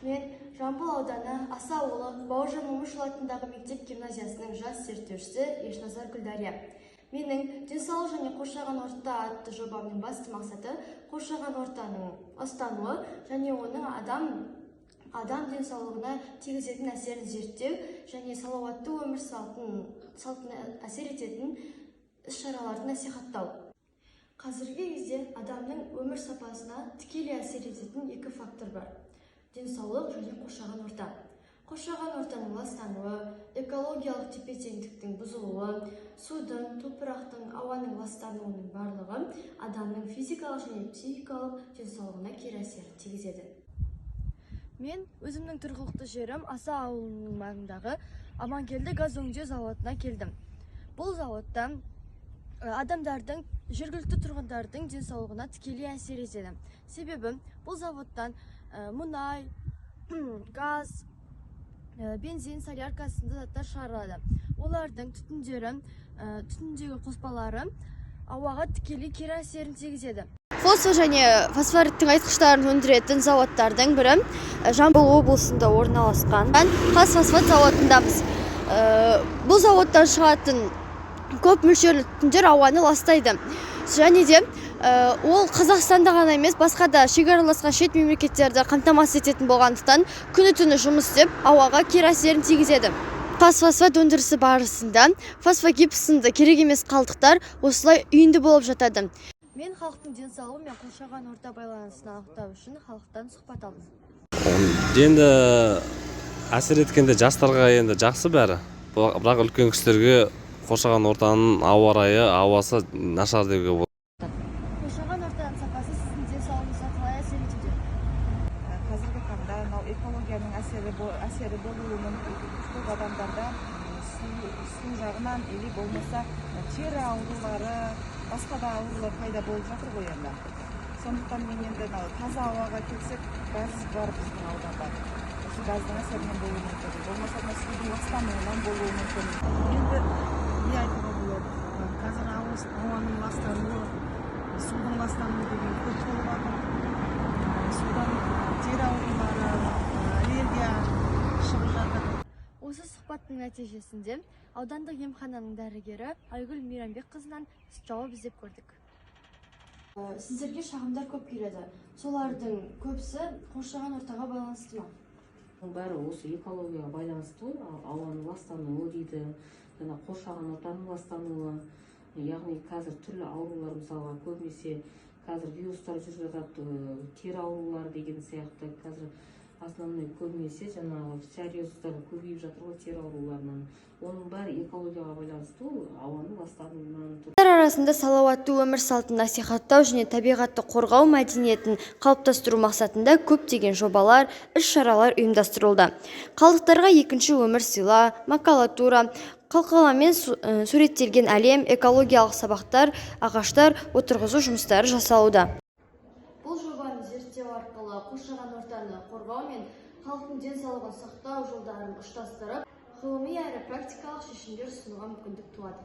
Мен Жамбыл ауданы Аса ауылы Бауыржан Момышұлы атындағы мектеп гимназиясының жас зерттеушісі Ешназар Гүлдария. Менің денсаулық және қоршаған орта атты жобамның басты мақсаты қоршаған ортаның ластануы және оның адам денсаулығына тигізетін әсерін зерттеу және салауатты өмір салтына әсер ететін іс-шараларды насихаттау. Қазіргі кезде адамның өмір сапасына тікелей әсер ететін екі фактор бар: денсаулық және қоршаған орта. Қоршаған ортаның ластануы, экологиялық тепе-теңдіктің бұзылуы, судың, топырақтың, ауаның ластануының барлығы адамның физикалық және психикалық денсаулығына кері әсерін тигізеді. Мен өзімнің тұрғылықты жерім Аса ауылының маңындағы Амангелді газ өңдеу зауытына келдім. Бұл зауытта адамдардың, жергілікті тұрғындардың денсаулығына тікелей әсер етеді. Себебі бұл зауыттан мұнай, газ, бензин, солярка сынды заттар шығарылады. Олардың түтіндегі қоспалары ауаға тікелей кері әсерін тигізеді. Фосфор және фосфориттің айтқыштарын өндіретін зауыттардың бірі Жамбыл облысында орналасқан Қазфосфат зауытындамыз. Бұл зауыттан шығатын көп мөлшерлі түтіндер ауаны ластайды. Және де ол Қазақстанда ғана емес, басқа да шекараласқан шет мемлекеттерді қамтамасыз ететін болғандықтан күні-түні жұмыс істеп, ауаға кері әсерін тигізеді. Қазфосфат өндірісі барысында фосфогипс сынды керек емес қалдықтар осылай үйінді болып жатады. Мен халықтың денсаулығы мен қоршаған орта байланысын анықтау үшін халықтан сұхбат алдым. Енді әсер еткенде жастарға енді жақсы бәрі. Бірақ үлкен кісілерге қоршаған ортаның ауа райы, ауасы нашар деуге болады. Қоршаған ортаның сапасы сіздің денсаулығыңызға қалай әсер етуде? Қазіргі таңда экологияның әсері болуы мүмкін. Көп адамдарда су жағынан или болмаса тері аурулары, басқа да аурулар пайда болып жатыр ғой енді. Сондықтан мен енді таза ауаға келсек, газ бар біздің ауданда. Осы газдың әсерінен болуы мүмкін. Болмаса судың ластануынан болуы мүмкін. Енді не айтуға болады? Қазір ауаның ластануы, судың ластануы деген көп болып жатыр. Судан тері аурулары, аллергия шығып жатыр. Осы сұхбаттың нәтижесінде аудандық емхананың дәрігері Айгүл Мейрамбекқызынан жауап іздеп көрдік. Сіздерге шағымдар көп келеді. Солардың көбісі қоршаған ортаға байланысты ма? Бәрі осы экологияға байланысты ғой, ауаның ластануы дейді, қоршаған ортаның ластануы, яғни қазір түрлі аурулар, мысалға көбінесе қазір вирустар жүріп жатады, тері аурулары деген сияқты, қазір основной көбінесе жаңағы псориаздар көбейіп жатыр ғой, тері ауруларынан. Оның бәрі экологияға байланысты, ауаның ластануынан. Арасында салауатты өмір салтын насихаттау және табиғатты қорғау мәдениетін қалыптастыру мақсатында көптеген жобалар, іс-шаралар ұйымдастырылды. Қалдықтарға екінші өмір сыйла, макулатура, қалқаламен суреттелген әлем, экологиялық сабақтар, ағаштар отырғызу жұмыстары жасалуда. Бұл жобаны зерттеу арқылы қоршаған ортаны қорғау мен халықтың денсаулығын сақтау жолдарын ұштастырып, ғылыми әрі практикалық шешімдер ұсынуға мүмкіндік туады.